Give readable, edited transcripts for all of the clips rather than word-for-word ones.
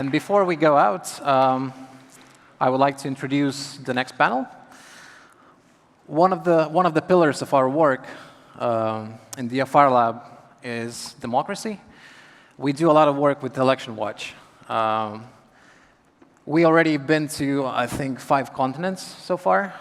And before we go out, I would like to introduce the next panel. One of the pillars of our work in DFRLab is democracy. We do a lot of work with Election Watch. We already been to, I think, 5 continents so far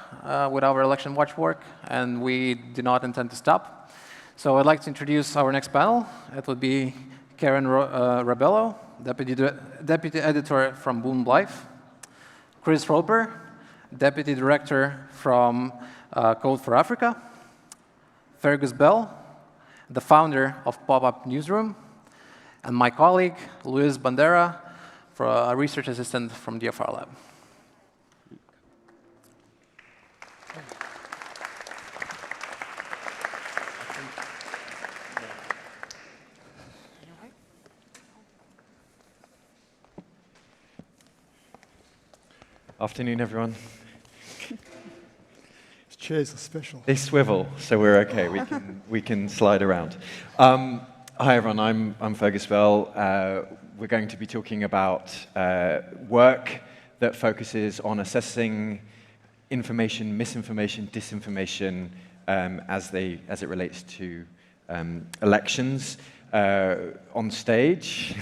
with our Election Watch work, and we do not intend to stop. So I'd like to introduce our next panel. It would be Rebelo, Deputy Editor from Boom Life, Chris Roper, Deputy Director from Code for Africa, Fergus Bell, the founder of Pop-Up Newsroom, and my colleague, Luiza Bandeira, for a research assistant from DFRLab. Afternoon, everyone. These chairs are special. They swivel, so we're OK. We can slide around. Hi, everyone. I'm Fergus Bell. We're going to be talking about work that focuses on assessing information, misinformation, disinformation as it relates to elections. On stage,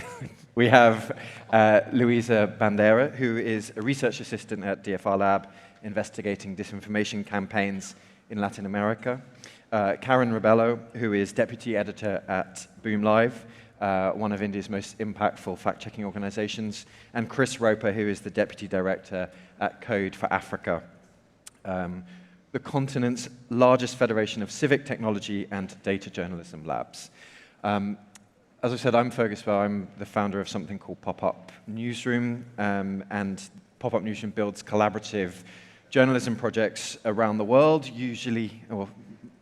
we have Luiza Bandeira, who is a research assistant at DFRLab, investigating disinformation campaigns in Latin America. Karen Rebelo, who is deputy editor at Boom Live, one of India's most impactful fact-checking organizations, and Chris Roper, who is the deputy director at Code for Africa, the continent's largest federation of civic technology and data journalism labs. As I said, I'm Fergus Bell. I'm the founder of something called Pop-Up Newsroom, and Pop-Up Newsroom builds collaborative journalism projects around the world, usually, or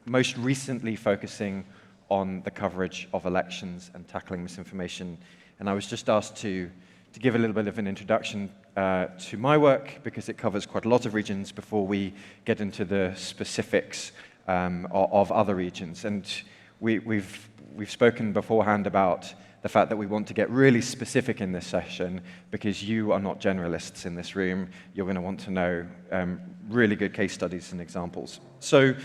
most recently focusing on the coverage of elections and tackling misinformation. And I was just asked to give a little bit of an introduction to my work, because it covers quite a lot of regions before we get into the specifics of other regions. And we've spoken beforehand about the fact that we want to get really specific in this session, because you are not generalists in this room. You're going to want to know really good case studies and examples. So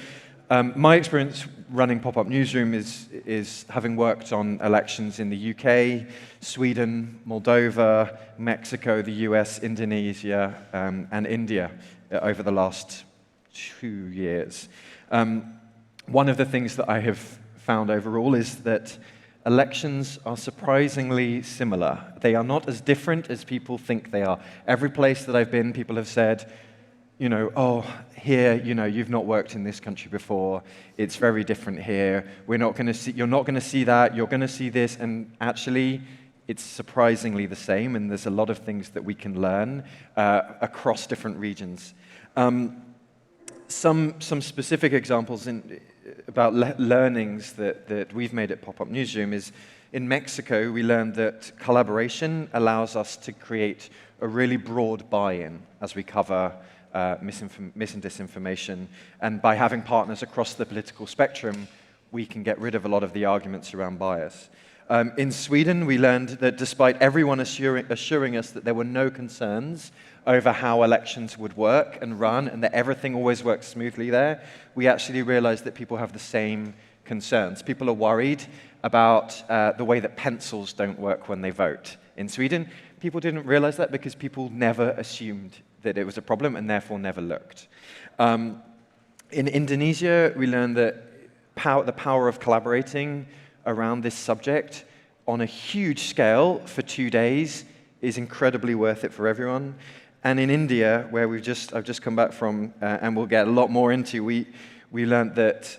my experience running Pop-Up Newsroom is having worked on elections in the UK, Sweden, Moldova, Mexico, the US, Indonesia, and India over the last 2 years. One of the things that I have found overall is that elections are surprisingly similar. They are not as different as people think they are. Every place that I've been, people have said, oh, here, you've not worked in this country before. It's very different here. You're not going to see that. You're going to see this. And actually, it's surprisingly the same. And there's a lot of things that we can learn across different regions. Some specific examples about learnings that we've made at Pop-Up Newsroom is, in Mexico, we learned that collaboration allows us to create a really broad buy-in as we cover mis and disinformation. And by having partners across the political spectrum, we can get rid of a lot of the arguments around bias. In Sweden, we learned that despite everyone assuring us that there were no concerns over how elections would work and run, and that everything always works smoothly there, we actually realized that people have the same concerns. People are worried about the way that pencils don't work when they vote. In Sweden, people didn't realize that because people never assumed that it was a problem and therefore never looked. In Indonesia, we learned that the power of collaborating around this subject on a huge scale for 2 days is incredibly worth it for everyone. And in India, where I've just come back from, and we'll get a lot more into, we learned that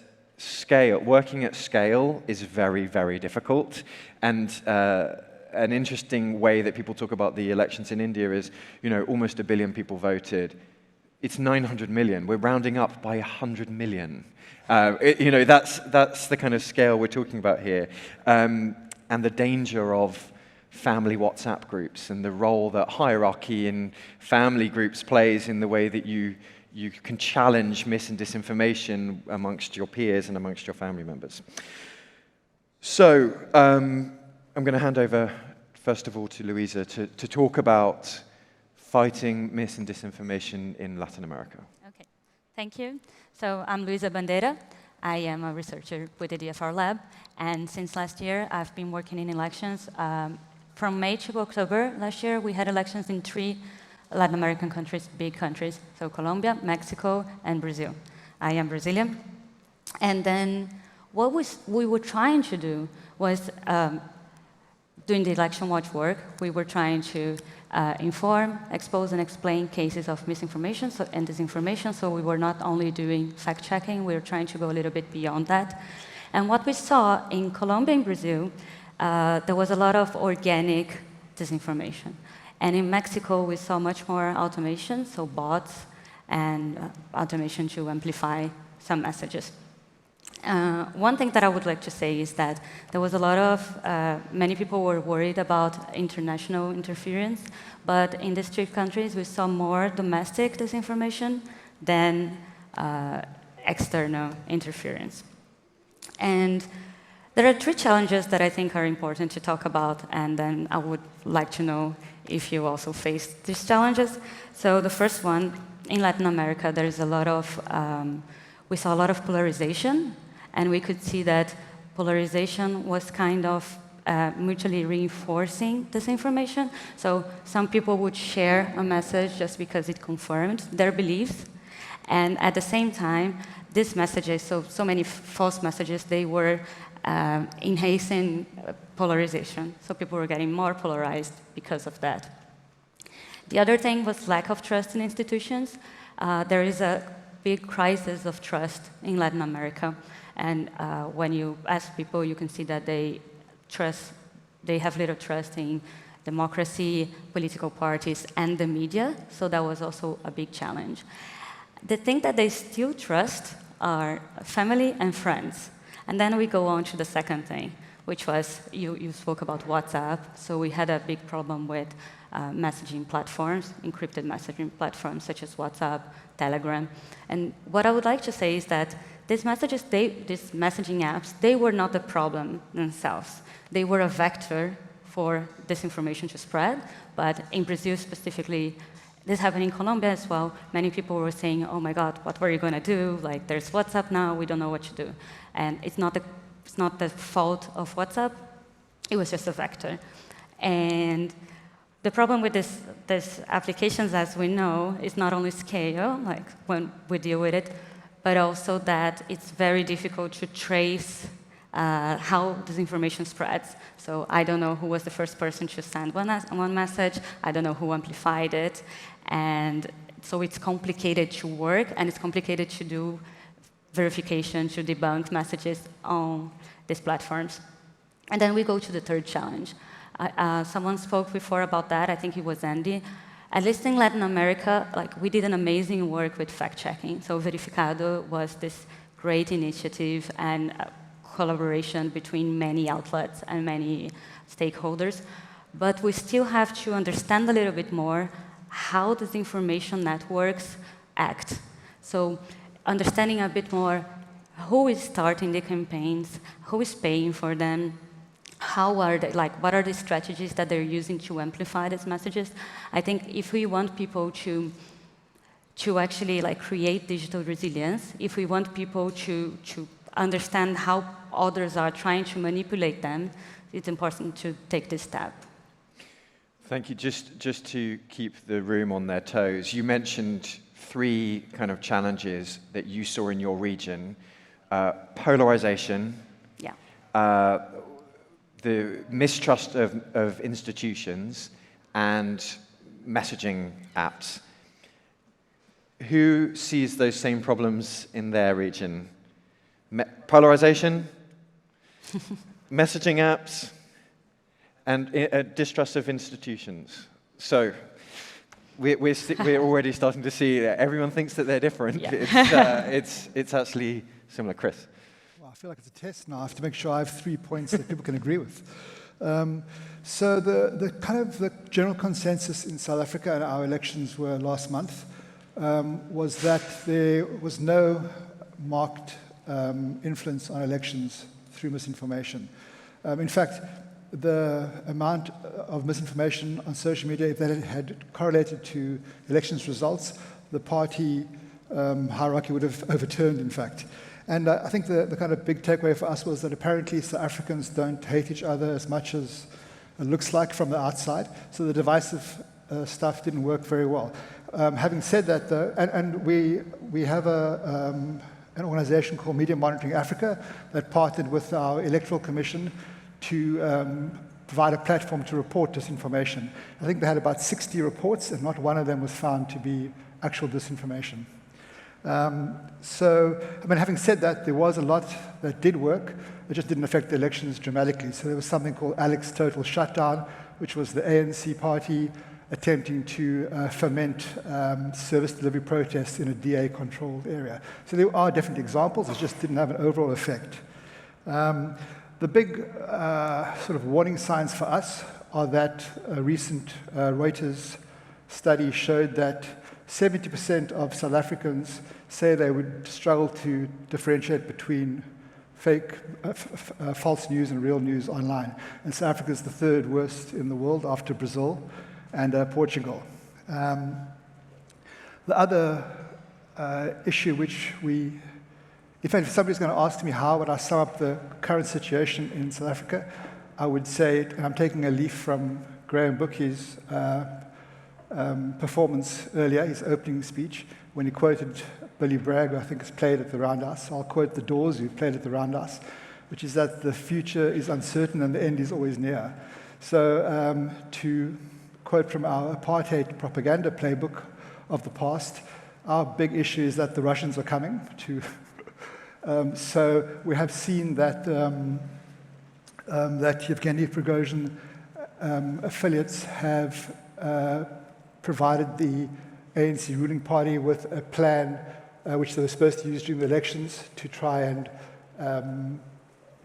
working at scale is very, very difficult. And an interesting way that people talk about the elections in India is, almost 1 billion people voted. It's 900 million. We're rounding up by 100 million. That's the kind of scale we're talking about here. And the danger of family WhatsApp groups and the role that hierarchy in family groups plays in the way that you can challenge mis and disinformation amongst your peers and amongst your family members. So I'm going to hand over first of all, to Luiza to talk about fighting mis and disinformation in Latin America. Okay, thank you. So I'm Luiza Bandeira. I am a researcher with the DFRLab, and since last year, I've been working in elections. From May to October last year, we had elections in 3 Latin American countries, big countries, so Colombia, Mexico, and Brazil. I am Brazilian. And then what we were trying to do was, doing the election watch work, we were trying to inform, expose, and explain cases of misinformation and disinformation. So we were not only doing fact-checking, we were trying to go a little bit beyond that. And what we saw in Colombia and Brazil, there was a lot of organic disinformation. And in Mexico, we saw much more automation, so bots and automation to amplify some messages. One thing that I would like to say is that there was a lot of, many people were worried about international interference, but in these 3 countries, we saw more domestic disinformation than external interference. And there are 3 challenges that I think are important to talk about, and then I would like to know if you also face these challenges. So the first one, in Latin America, there is a lot of, we saw a lot of polarization, and we could see that polarization was kind of mutually reinforcing this information. So some people would share a message just because it confirmed their beliefs, and at the same time, these messages, so many false messages, they were enhancing polarization. So people were getting more polarized because of that. The other thing was lack of trust in institutions. There is a big crisis of trust in Latin America. And when you ask people, you can see that they have little trust in democracy, political parties, and the media. So that was also a big challenge. The thing that they still trust are family and friends. And then we go on to the second thing, which was, you spoke about WhatsApp. So we had a big problem with messaging platforms, encrypted messaging platforms such as WhatsApp, Telegram. And what I would like to say is that these messages, these messaging apps, they were not the problem themselves. They were a vector for disinformation to spread. But in Brazil specifically, this happened in Colombia as well. Many people were saying, oh my God, what were you going to do? Like, there's WhatsApp now, we don't know what to do. And it's not the fault of WhatsApp, it was just a vector. And the problem with these applications, as we know, is not only scale, like when we deal with it, but also that it's very difficult to trace how this information spreads. So I don't know who was the first person to send one message, I don't know who amplified it, and so it's complicated to work, and it's complicated to do verification, to debunk messages on these platforms. And then we go to the third challenge. Someone spoke before about that, I think it was Andy. At least in Latin America, like, we did an amazing work with fact-checking. So Verificado was this great initiative and collaboration between many outlets and many stakeholders. But we still have to understand a little bit more how these information networks act. So understanding a bit more who is starting the campaigns, who is paying for them, how are they, like, what are the strategies that they're using to amplify these messages? I think if we want people to actually, like, create digital resilience, if we want people to understand how others are trying to manipulate them, it's important to take this step. Thank you. Just to keep the room on their toes, you mentioned 3 kind of challenges that you saw in your region. Polarization. Yeah. The mistrust of institutions, and messaging apps. Who sees those same problems in their region? Polarization, messaging apps, and distrust of institutions. So we're already starting to see that everyone thinks that they're different. Yeah. It's actually similar. Chris? I feel like it's a test now. I have to make sure I have 3 points that people can agree with. So the general consensus in South Africa, and our elections were last month, was that there was no marked influence on elections through misinformation. In fact, the amount of misinformation on social media, if that had correlated to elections results, the party hierarchy would have overturned, in fact. And I think the kind of big takeaway for us was that apparently South Africans don't hate each other as much as it looks like from the outside. So the divisive stuff didn't work very well. Having said that, though, and we have an organization called Media Monitoring Africa that partnered with our Electoral Commission to provide a platform to report disinformation. I think they had about 60 reports, and not one of them was found to be actual disinformation. So, I mean, having said that, there was a lot that did work. It just didn't affect the elections dramatically. So there was something called Alex Total Shutdown, which was the ANC party attempting to foment service delivery protests in a DA-controlled area. So there are different examples. It just didn't have an overall effect. The big sort of warning signs for us are that a recent Reuters study showed that 70% of South Africans say they would struggle to differentiate between fake, false news and real news online. And South Africa is the third worst in the world after Brazil and Portugal. The other issue which in fact, if somebody's going to ask me how would I sum up the current situation in South Africa, I would say, and I'm taking a leaf from Graham Bookie's performance earlier, his opening speech, when he quoted Billy Bragg, who I think has played at the Roundhouse. I'll quote the Doors, who played at the Roundhouse, which is that the future is uncertain and the end is always near. So to quote from our apartheid propaganda playbook of the past, our big issue is that the Russians are coming to... So we have seen that that Yevgeny Prigozhin affiliates have provided the ANC ruling party with a plan which they were supposed to use during the elections to try and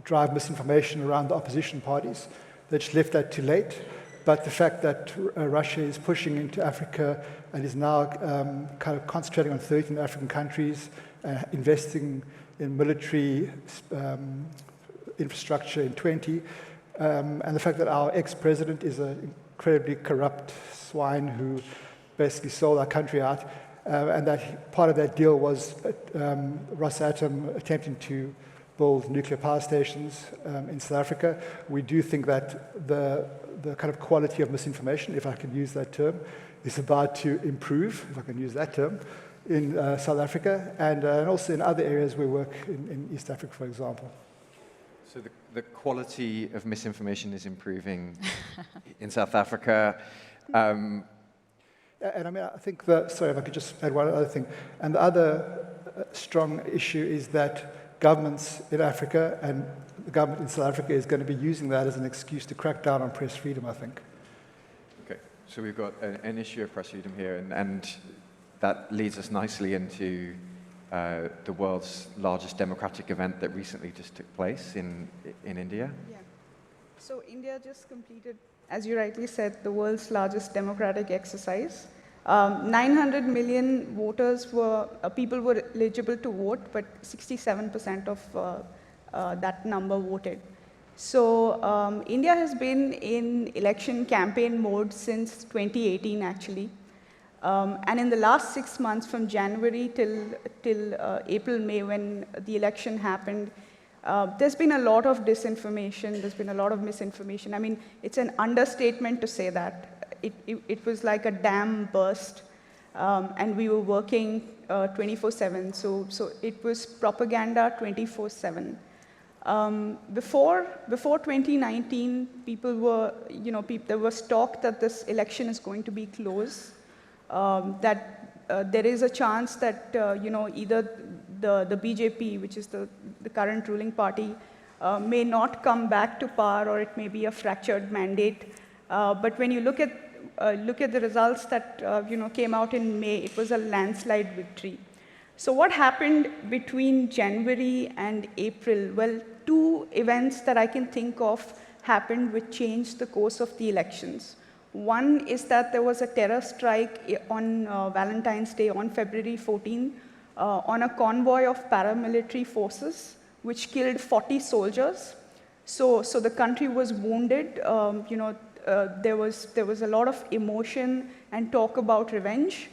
drive misinformation around the opposition parties. They just left that too late. But the fact that Russia is pushing into Africa and is now kind of concentrating on 13 African countries, investing in military infrastructure in 20, and the fact that our ex-president is an incredibly corrupt swine who basically sold our country out, and that part of that deal was Rosatom attempting to build nuclear power stations in South Africa. We do think that the kind of quality of misinformation, if I can use that term, is about to improve, if I can use that term, in South Africa and also in other areas we work in East Africa, for example. So the quality of misinformation is improving in South Africa. And I mean, I think sorry, if I could just add one other thing. And the other strong issue is that governments in Africa and the government in South Africa is going to be using that as an excuse to crack down on press freedom, I think. Okay, so we've got an issue of press freedom here, and that leads us nicely into the world's largest democratic event that recently just took place in India. Yeah. So India just completed, as you rightly said, the world's largest democratic exercise. 900 million voters people were eligible to vote, but 67% of that number voted. So India has been in election campaign mode since 2018, actually. And in the last 6 months, from January till April, May, when the election happened, there's been a lot of disinformation, there's been a lot of misinformation. I mean, it's an understatement to say that. It was like a dam burst, and we were working 24/7. So it was propaganda 24/7. Before 2019, people were, there was talk that this election is going to be close. That there is a chance that either the BJP, which is the current ruling party, may not come back to power, or it may be a fractured mandate. But when you look at the results that came out in May, it was a landslide victory. So what happened between January and April? Well, two events that I can think of happened which changed the course of the elections. One is that there was a terror strike on Valentine's Day, on February 14, on a convoy of paramilitary forces, which killed 40 soldiers. So the country was wounded. There was a lot of emotion and talk about revenge.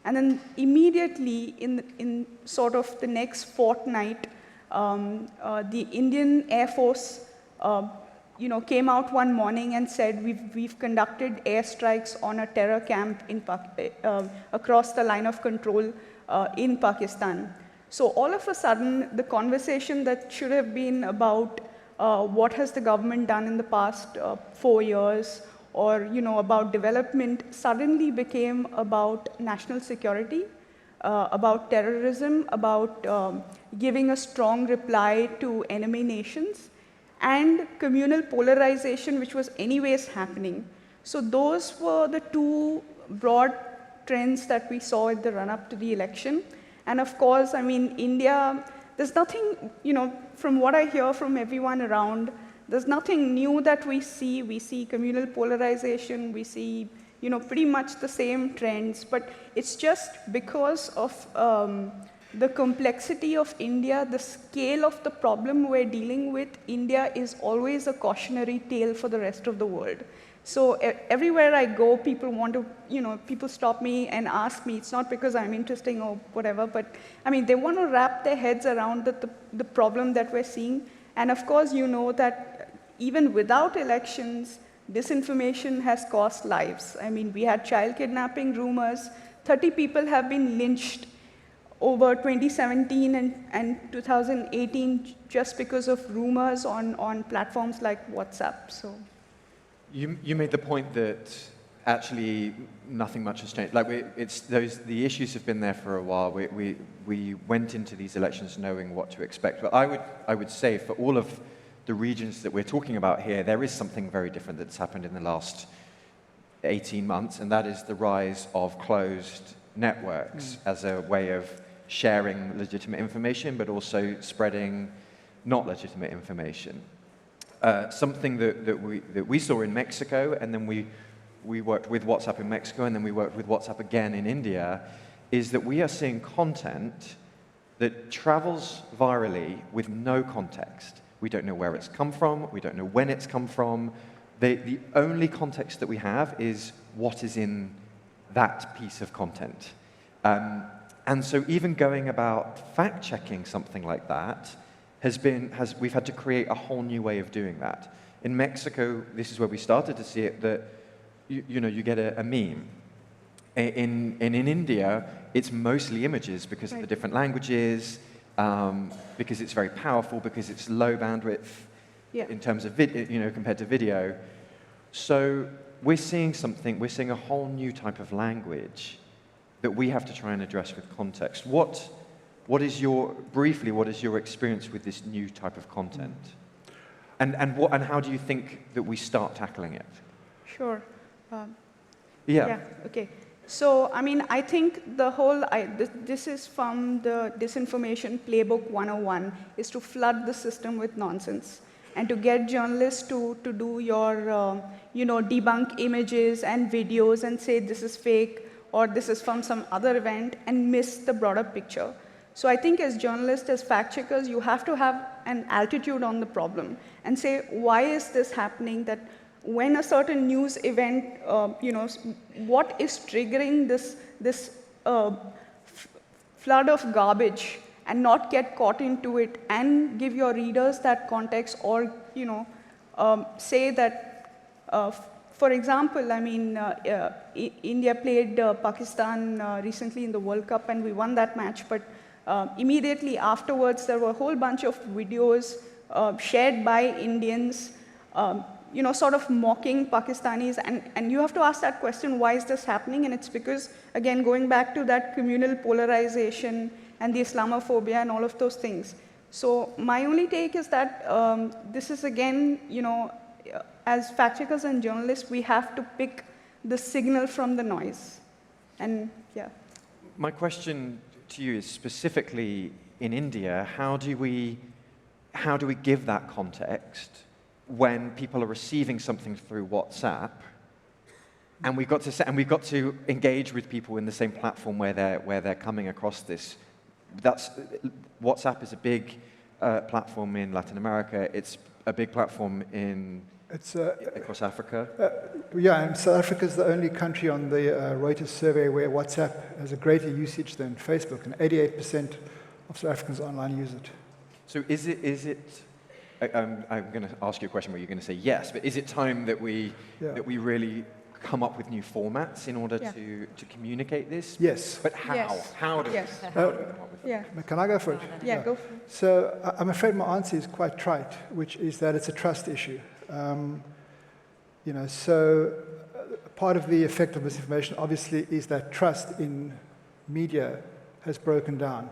And then immediately, in sort of the next fortnight, the Indian Air Force, came out one morning and said, we've conducted airstrikes on a terror camp across the line of control in Pakistan. So all of a sudden, the conversation that should have been about what has the government done in the past 4 years, or about development, suddenly became about national security, about terrorism, about giving a strong reply to enemy nations, and communal polarization, which was anyways happening. So those were the two broad trends that we saw at the run-up to the election. And of course, I mean, India, there's nothing, from what I hear from everyone around, there's nothing new that we see. We see communal polarization, we see, pretty much the same trends, but it's just because of the complexity of India, the scale of the problem we're dealing with. India is always a cautionary tale for the rest of the world. So everywhere I go, people want to, people stop me and ask me. It's not because I'm interesting or whatever, but I mean, they want to wrap their heads around the problem that we're seeing. And of course, that even without elections, disinformation has cost lives. I mean, we had child kidnapping rumors. 30 people have been lynched over 2017 and 2018 just because of rumors on platforms like WhatsApp. So. You made the point that actually nothing much has changed. Like the issues have been there for a while. We went into these elections knowing what to expect. But I would say for all of the regions that we're talking about here, there is something very different that's happened in the last 18 months, and that is the rise of closed networks as a way of sharing legitimate information, but also spreading not legitimate information. Something that we saw in Mexico, and then we worked with WhatsApp in Mexico, and then we worked with WhatsApp again in India, is that we are seeing content that travels virally with no context. We don't know where it's come from. We don't know when it's come from. The only context that we have is what is in that piece of content. And so even going about fact-checking something like that we've had to create a whole new way of doing that. In Mexico, this is where we started to see it, that you get a meme. In India, it's mostly images because of the different languages, because it's very powerful, because it's low bandwidth in terms of compared to video. So we're seeing a whole new type of language that we have to try and address with context. What is your experience with this new type of content? And how do you think that we start tackling it? Sure. Okay. So, I mean, I think this is from the Disinformation Playbook 101, is to flood the system with nonsense and to get journalists to do your, debunk images and videos and say this is fake or this is from some other event and miss the broader picture. So I think as journalists, as fact-checkers, you have to have an altitude on the problem and say, why is this happening? That when a certain news event, what is triggering this flood of garbage, and not get caught into it and give your readers that context, or say that, for example, I mean, India played Pakistan recently in the World Cup, and we won that match, but immediately afterwards, there were a whole bunch of videos shared by Indians, sort of mocking Pakistanis. And you have to ask that question, why is this happening? And it's because, again, going back to that communal polarization and the Islamophobia and all of those things. So my only take is that this is, again, as fact-checkers and journalists, we have to pick the signal from the noise. And, yeah. My question to you is specifically in India, how do we give that context when people are receiving something through WhatsApp, and we've got to engage with people in the same platform where they're coming across this. WhatsApp is a big platform in Latin America. It's a big platform in It's, across Africa. yeah, and South Africa is the only country on the Reuters survey where WhatsApp has a greater usage than Facebook, and 88% of South Africans online use it. So is it? I'm going to ask you a question where you're going to say yes, but is it time that we really come up with new formats in order to communicate this? Yes. But how? Yes. How do we come up with Yeah. Can I go for it? Yeah, go for it. So I'm afraid my answer is quite trite, which is that it's a trust issue. Part of the effect of misinformation, obviously, is that trust in media has broken down.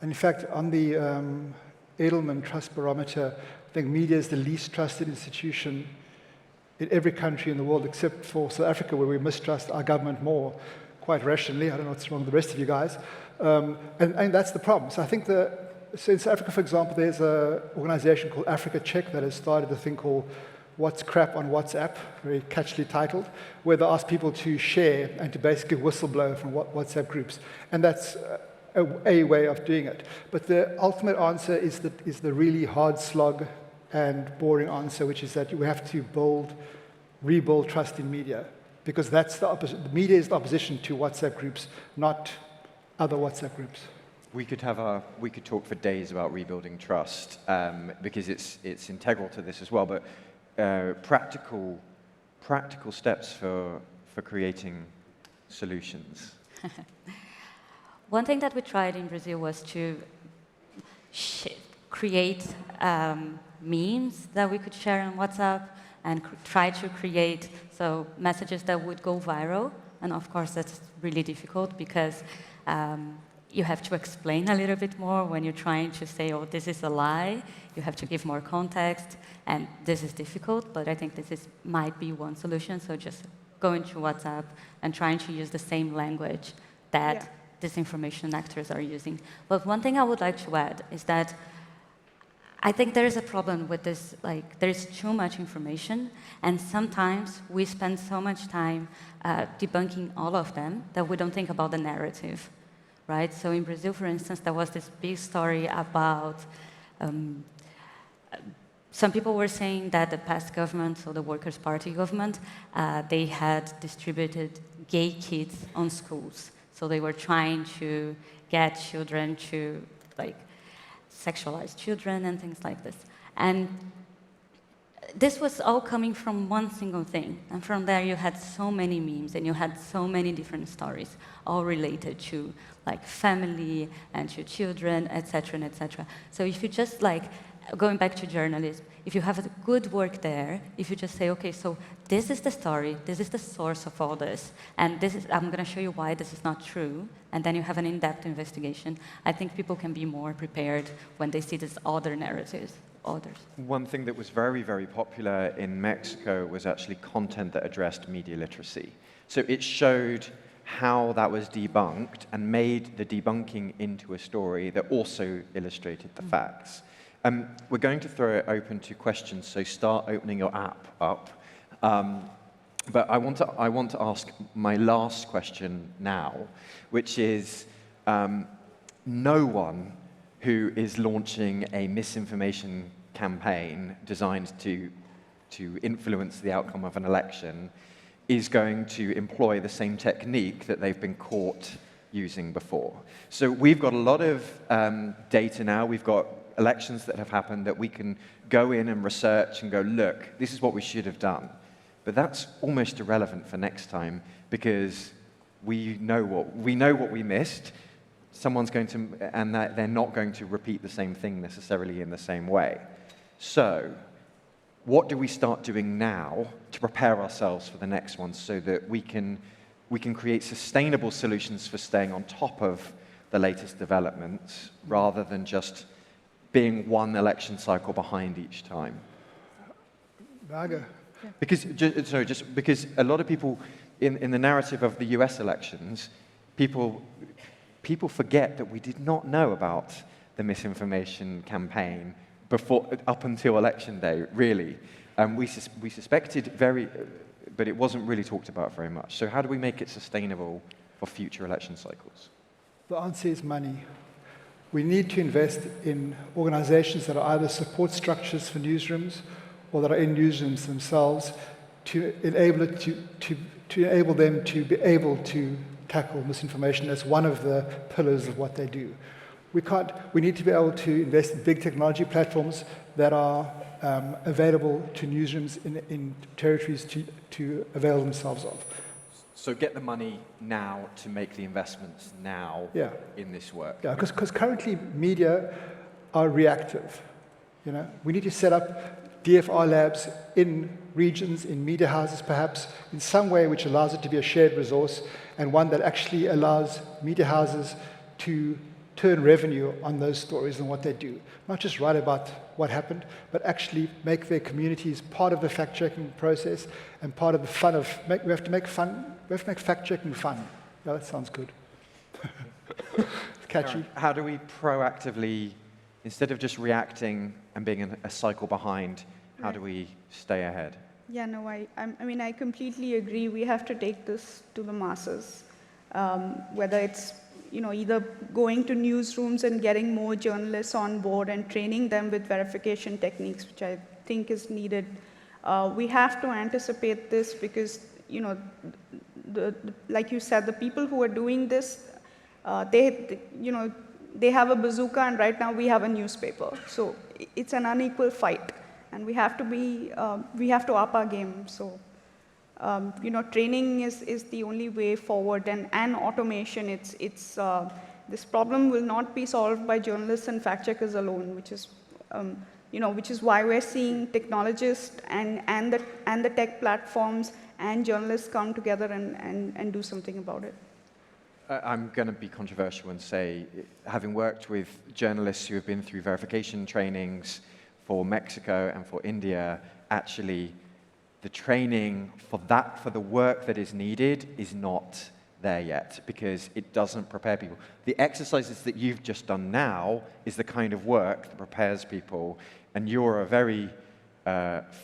And in fact, on the Edelman Trust Barometer, I think media is the least trusted institution in every country in the world, except for South Africa, where we mistrust our government more, quite rationally. I don't know what's wrong with the rest of you guys. And that's the problem. So I think so in South Africa, for example, there's an organization called Africa Check that has started a thing called What's Crap on WhatsApp, very catchily titled, where they ask people to share and to basically whistleblow from WhatsApp groups. And that's a way of doing it. But the ultimate answer is the really hard slog and boring answer, which is that we have to rebuild trust in media, because that's the opposite. The media is the opposition to WhatsApp groups, not other WhatsApp groups. We could talk for days about rebuilding trust, because it's integral to this as well. But practical steps for creating solutions. One thing that we tried in Brazil was to create memes that we could share on WhatsApp and try to create messages that would go viral. And of course, that's really difficult because you have to explain a little bit more when you're trying to say, oh, this is a lie. You have to give more context, and this is difficult, but I think might be one solution. So just going to WhatsApp and trying to use the same language that disinformation actors are using. But one thing I would like to add is that I think there is a problem with this, there is too much information, and sometimes we spend so much time debunking all of them that we don't think about the narrative, right? So in Brazil, for instance, there was this big story about some people were saying that the past government, so the Workers' Party government, they had distributed gay kids on schools. So they were trying to get children to, sexualize children and things like this. And this was all coming from one single thing. And from there, you had so many memes, and you had so many different stories, all related to, family and to children, etc., and etc. So if you just, going back to journalism, if you have a good work there, if you just say, okay, so this is the story, this is the source of all this, and I'm going to show you why this is not true, and then you have an in-depth investigation, I think people can be more prepared when they see these other narratives. One thing that was very, very popular in Mexico was actually content that addressed media literacy. So it showed how that was debunked and made the debunking into a story that also illustrated the facts. We're going to throw it open to questions, so start opening your app up. But I want to ask my last question now, which is, no one who is launching a misinformation campaign designed to influence the outcome of an election is going to employ the same technique that they've been caught using before. So we've got a lot of data now. We've got elections that have happened that we can go in and research and go, look, this is what we should have done. But that's almost irrelevant for next time, because we know what we missed. Someone's going to, and that they're not going to repeat the same thing necessarily in the same way. So what do we start doing now to prepare ourselves for the next one, so that we can create sustainable solutions for staying on top of the latest developments, rather than just being one election cycle behind each time? Because, just because a lot of people, in the narrative of the US elections, people forget that we did not know about the misinformation campaign up until election day, really. We suspected but it wasn't really talked about very much. So how do we make it sustainable for future election cycles? The answer is money. We need to invest in organizations that are either support structures for newsrooms or that are in newsrooms themselves to enable it to enable them to be able to tackle misinformation as one of the pillars of what they do. We need to be able to invest in big technology platforms that are available to newsrooms in territories to avail themselves of. So get the money now to make the investments now in this work. Yeah, because currently media are reactive. You know, we need to set up DFRLabs in regions, in media houses perhaps, in some way which allows it to be a shared resource and one that actually allows media houses to turn revenue on those stories and what they do. Not just write about what happened, but actually make their communities part of the fact-checking process and part of the fun of, we have to make fact-checking fun. Yeah, that sounds good. Catchy. How do we proactively, instead of just reacting and being a cycle behind, how do we stay ahead? Yeah, no, I mean, I completely agree. We have to take this to the masses, whether it's either going to newsrooms and getting more journalists on board and training them with verification techniques, which I think is needed. We have to anticipate this because, like you said, the people who are doing this, they have a bazooka, and right now we have a newspaper. So it's an unequal fight, and we have to up our game. So. Training is the only way forward, and automation. This problem will not be solved by journalists and fact checkers alone, which is why we're seeing technologists and the tech platforms and journalists come together and do something about it. I'm going to be controversial and say, having worked with journalists who have been through verification trainings for Mexico and for India, actually. The training for the work that is needed is not there yet because it doesn't prepare people. The exercises that you've just done now is the kind of work that prepares people, and you're a very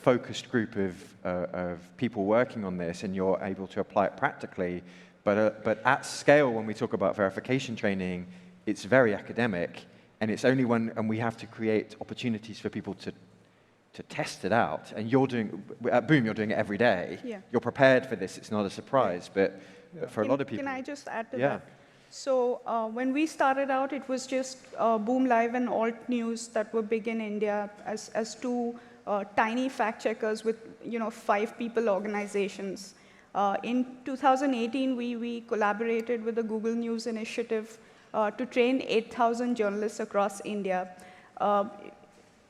focused group of people working on this, and you're able to apply it practically. But at scale, when we talk about verification training, it's very academic, and it's only and we have to create opportunities for people to test it out, and at Boom, you're doing it every day. Yeah. You're prepared for this, it's not a surprise, but for a lot of people... Can I just add to that? So when we started out, it was just Boom Live and Alt News that were big in India as two tiny fact checkers with 5-people organizations. In 2018, we collaborated with the Google News Initiative to train 8,000 journalists across India.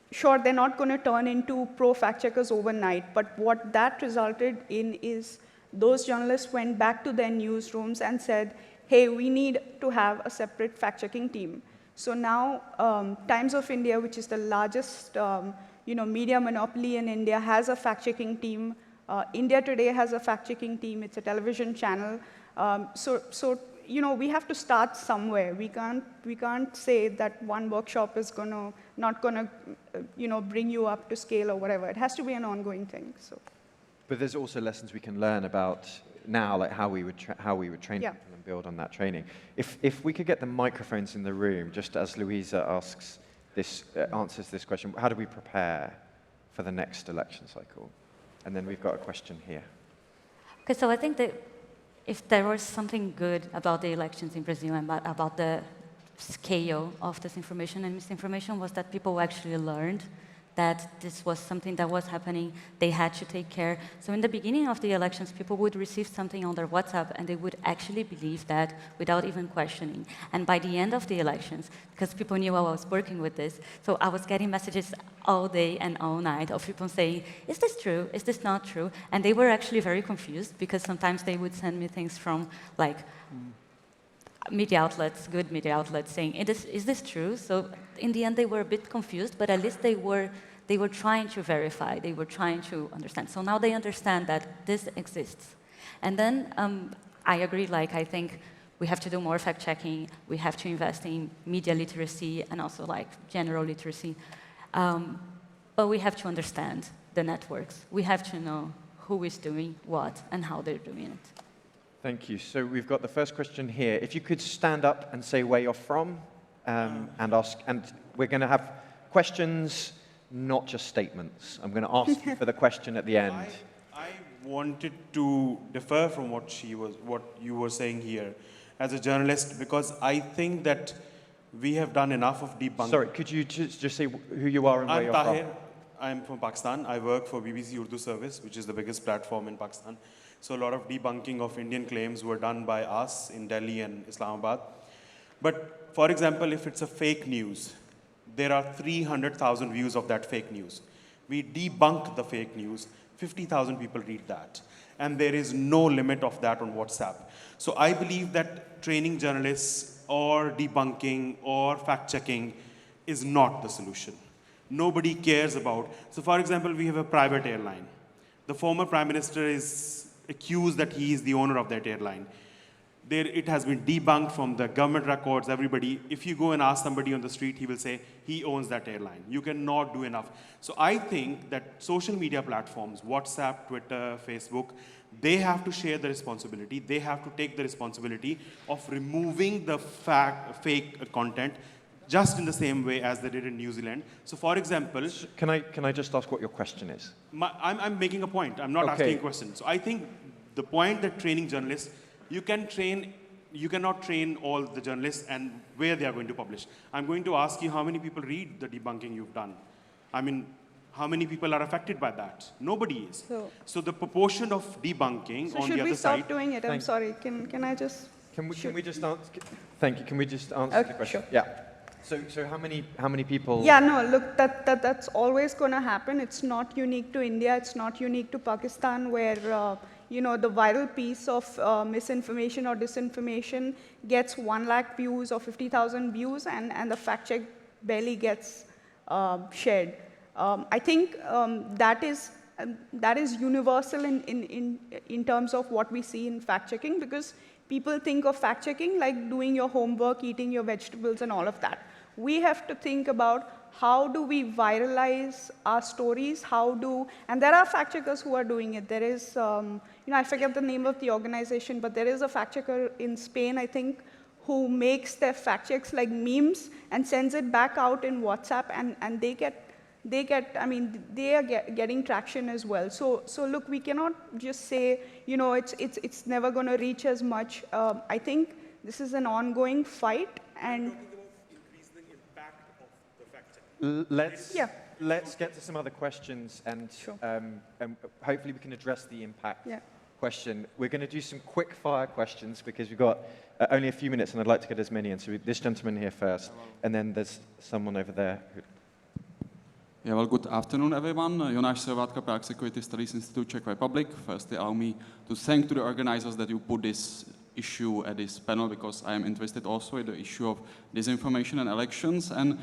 Sure, they're not going to turn into pro fact checkers overnight, but what that resulted in is those journalists went back to their newsrooms and said, hey, we need to have a separate fact checking team. So now Times of India, which is the largest media monopoly in India, has a fact checking team. India Today has a fact checking team. It's a television channel. So we have to start somewhere. We can't say that one workshop is not gonna bring you up to scale or whatever. It has to be an ongoing thing. So. But there's also lessons we can learn about now, like how we would train people and build on that training. If we could get the microphones in the room, just as Luiza answers this question, how do we prepare for the next election cycle? And then we've got a question here. Okay, so I think that if there was something good about the elections in Brazil and about the scale of disinformation and misinformation was that people actually learned that this was something that was happening, they had to take care. So in the beginning of the elections, people would receive something on their WhatsApp and they would actually believe that without even questioning. And by the end of the elections, because people knew I was working with this, so I was getting messages all day and all night of people saying, is this true? Is this not true? And they were actually very confused because sometimes they would send me things from like media outlets, good media outlets, saying, is this true? So in the end, they were a bit confused, but at least they were trying to verify, they were trying to understand. So now they understand that this exists. And then I agree, I think we have to do more fact-checking, we have to invest in media literacy and also general literacy. But we have to understand the networks. We have to know who is doing what and how they're doing it. Thank you. So we've got the first question here. If you could stand up and say where you're from and ask, and we're going to have questions not just statements. I'm going to ask you for the question at the end. I wanted to defer from what you were saying here as a journalist, because I think that we have done enough of debunking. Sorry, could you just say who you are and where I'm you're Tahir. from? I'm from Pakistan. I work for BBC Urdu Service, which is the biggest platform in Pakistan. So a lot of debunking of Indian claims were done by us in Delhi and Islamabad. But for example, if it's a fake news, there are 300,000 views of that fake news. We debunk the fake news, 50,000 people read that. And there is no limit of that on WhatsApp. So I believe that training journalists or debunking or fact-checking is not the solution. Nobody cares about. So for example, we have a private airline. The former prime minister is accused that he is the owner of that airline. It has been debunked from the government records, everybody. If you go and ask somebody on the street, he will say he owns that airline. You cannot do enough. So I think that social media platforms, WhatsApp, Twitter, Facebook, they have to share the responsibility. They have to take the responsibility of removing the fake content just in the same way as they did in New Zealand. So for example... Can I just ask what your question is? I'm making a point. I'm not asking a question. So I think the point that training journalists, you cannot train all the journalists and where they are going to publish. I'm going to ask you how many people read the debunking you've done. I mean, how many people are affected by that? Nobody is. So the proportion of debunking on the other side... should we stop doing it? I'm sorry. Can I just... Can we just answer? Thank you. Can we just answer the question? Sure. Yeah. So how many people? Yeah, no, look, that's always going to happen. It's not unique to India. It's not unique to Pakistan, where the viral piece of misinformation or disinformation gets 1 lakh views or 50,000 views, and the fact check barely gets shared. I think that is universal in terms of what we see in fact checking, because people think of fact checking like doing your homework, eating your vegetables, and all of that. We have to think about how do we viralize our stories, and there are fact checkers who are doing it. There is, I forget the name of the organization, but there is a fact checker in Spain, I think, who makes their fact checks like memes and sends it back out in WhatsApp, and they are getting traction as well. So look, we cannot just say, it's never going to reach as much. I think this is an ongoing fight, and let's get to some other questions, and hopefully we can address the impact question. We're going to do some quick fire questions because we've got only a few minutes, and I'd like to get as many in. So this gentleman here first, and then there's someone over there. Yeah, well, good afternoon, everyone. Jonáš Servátka, Prague Security Studies Institute, Czech Republic. First, allow me to thank to the organizers that you put this issue at this panel, because I am interested also in the issue of disinformation and elections. And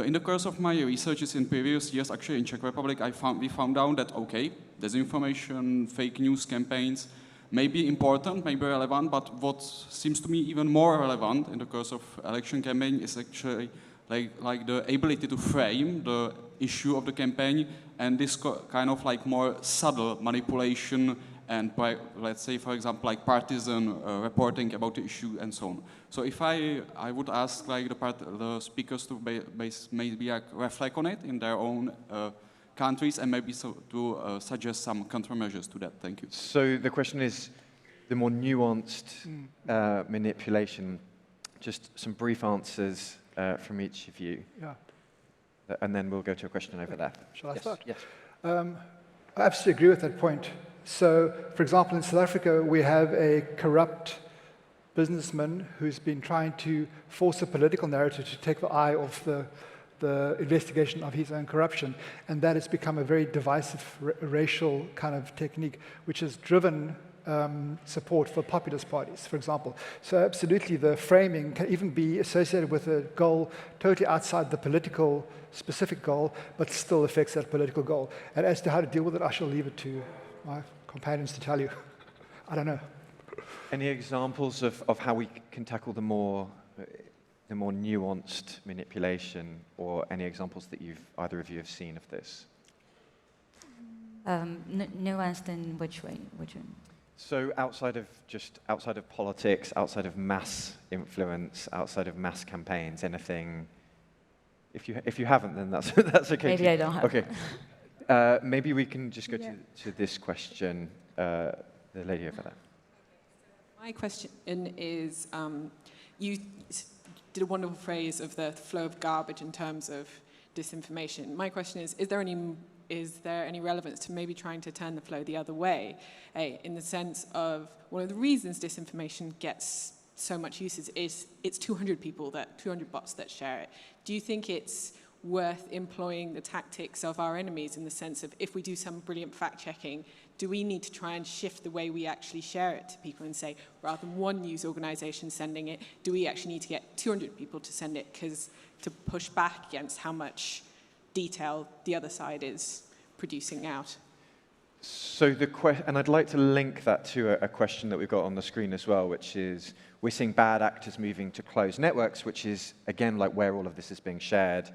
in the course of my researches in previous years, actually in Czech Republic, we found out that, okay, disinformation, fake news campaigns may be important, may be relevant, but what seems to me even more relevant in the course of election campaign is actually like the ability to frame the issue of the campaign, and this kind of like more subtle manipulation and, let's say, for example, like partisan reporting about the issue and so on. So if I would ask like the speakers to maybe reflect on it in their own countries, and maybe to suggest some countermeasures to that. Thank you. So the question is the more nuanced manipulation. Just some brief answers from each of you. Yeah. And then we'll go to a question over there. Shall I start? Yes. I absolutely agree with that point. So, for example, in South Africa, we have a corrupt businessman who's been trying to force a political narrative to take the eye off the investigation of his own corruption. And that has become a very divisive racial kind of technique, which has driven support for populist parties, for example. So absolutely, the framing can even be associated with a goal totally outside the political specific goal, but still affects that political goal. And as to how to deal with it, I shall leave it to my companions to tell you. I don't know. Any examples of how we can tackle the more nuanced manipulation, or any examples that either of you have seen of this? Nuanced in which way? So outside of politics, outside of mass influence, outside of mass campaigns, anything if you haven't, then that's that's okay. Maybe too. I don't have. Okay. Maybe we can just go to this question. The lady over there. My question is, you did a wonderful phrase of the flow of garbage in terms of disinformation. My question is there any relevance to maybe trying to turn the flow the other way, in the sense of one of the reasons disinformation gets so much usage is it's 200 bots that share it. Do you think it's worth employing the tactics of our enemies in the sense of if we do some brilliant fact-checking, do we need to try and shift the way we actually share it to people and say, rather than one news organization sending it, do we actually need to get 200 people to send it to push back against how much detail the other side is producing out? So and I'd like to link that to a question that we've got on the screen as well, which is we're seeing bad actors moving to closed networks, which is, again, like where all of this is being shared.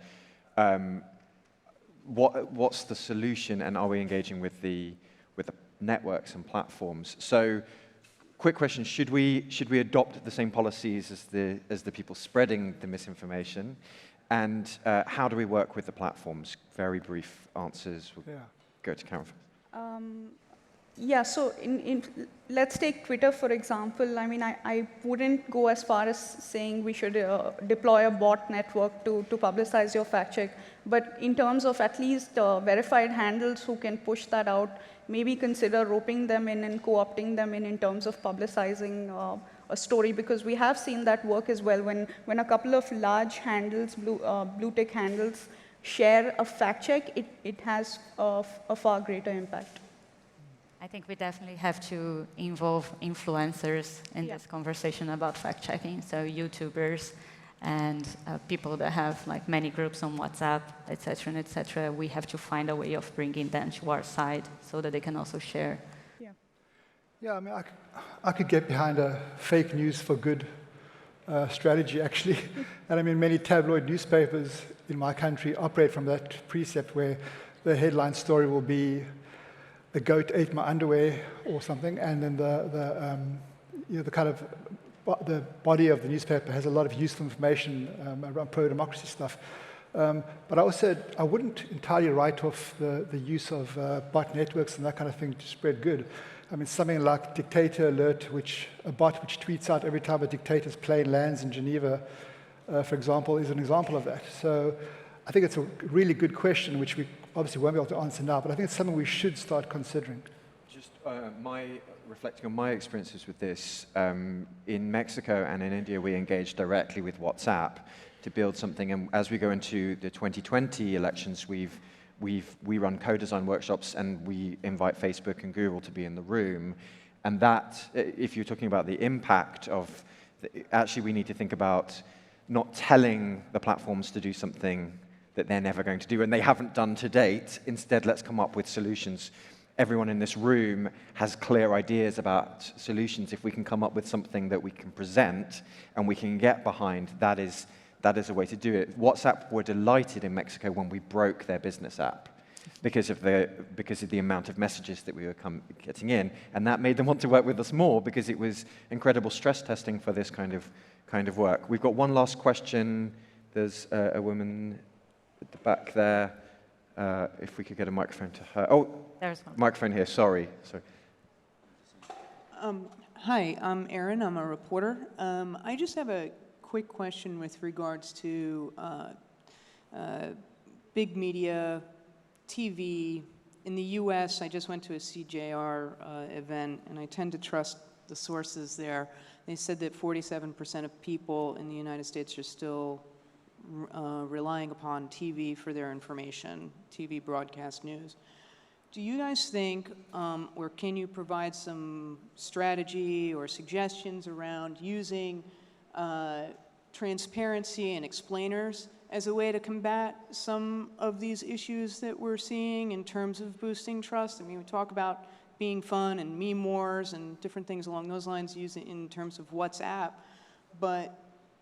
What's the solution, and are we engaging with the networks and platforms? So, quick question: should we adopt the same policies as the people spreading the misinformation, and how do we work with the platforms? Very brief answers. We'll go to Karen first. Yeah, so let's take Twitter, for example. I mean, I wouldn't go as far as saying we should deploy a bot network to publicize your fact check. But in terms of at least verified handles who can push that out, maybe consider roping them in and co-opting them in terms of publicizing a story, because we have seen that work as well. When a couple of large handles, blue tick handles, share a fact check, it has a far greater impact. I think we definitely have to involve influencers in this conversation about fact-checking, so YouTubers and people that have like many groups on WhatsApp, etc., etc. We have to find a way of bringing them to our side so that they can also share. Yeah, I mean, I could get behind a fake news for good strategy, actually. And I mean, many tabloid newspapers in my country operate from that precept where the headline story will be "The goat ate my underwear" or something, and then the kind of the body of the newspaper has a lot of useful information around pro-democracy stuff. But I wouldn't entirely write off the use of bot networks and that kind of thing to spread good. I mean, something like Dictator Alert, a bot which tweets out every time a dictator's plane lands in Geneva, for example, is an example of that. So I think it's a really good question, which we obviously won't be able to answer now, but I think it's something we should start considering. Just reflecting on my experiences with this, in Mexico and in India, we engaged directly with WhatsApp to build something. And as we go into the 2020 elections, we run co-design workshops, and we invite Facebook and Google to be in the room. And that, if you're talking about the impact of, actually we need to think about not telling the platforms to do something that they're never going to do, and they haven't done to date. Instead, let's come up with solutions. Everyone in this room has clear ideas about solutions. If we can come up with something that we can present and we can get behind, that is a way to do it. WhatsApp were delighted in Mexico when we broke their business app because of the amount of messages that we were getting in, and that made them want to work with us more because it was incredible stress testing for this kind of work. We've got one last question. There's a woman at the back there. If we could get a microphone to her. Oh, there's one. Microphone here. Sorry. Hi, I'm Erin. I'm a reporter. I just have a quick question with regards to big media, TV. In the U.S., I just went to a CJR event, and I tend to trust the sources there. They said that 47% of people in the United States are still relying upon TV for their information, TV broadcast news. Do you guys think, or can you provide some strategy or suggestions around using transparency and explainers as a way to combat some of these issues that we're seeing in terms of boosting trust? I mean, we talk about being fun and meme wars and different things along those lines using in terms of WhatsApp, but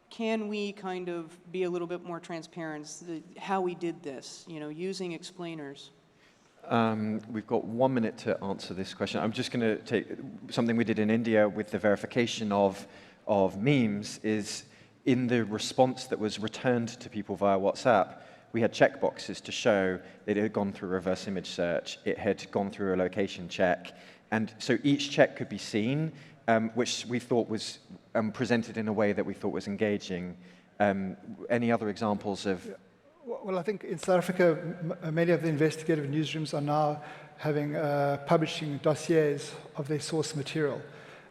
can we kind of be a little bit more transparent how we did this, using explainers? We've got 1 minute to answer this question. I'm just going to take something we did in India with the verification of memes is in the response that was returned to people via WhatsApp, we had checkboxes to show that it had gone through a reverse image search, it had gone through a location check, and so each check could be seen, which we thought was presented in a way that we thought was engaging. Any other examples of? Well, I think in South Africa, many of the investigative newsrooms are now having publishing dossiers of their source material.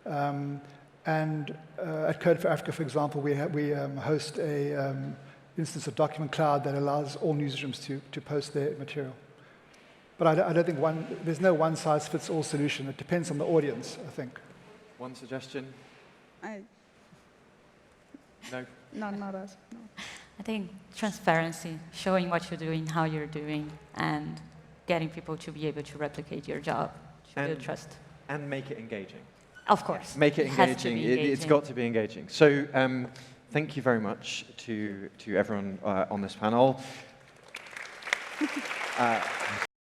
And at Code for Africa, for example, we host a instance of Document Cloud that allows all newsrooms to post their material. But I don't think there's no one-size-fits-all solution. It depends on the audience, I think. One suggestion? No? Not us. No. I think transparency, showing what you're doing, how you're doing, and getting people to be able to replicate your job, to build trust. And make it engaging. Of course. Make it engaging. engaging. It's got to be engaging. So thank you very much to everyone on this panel.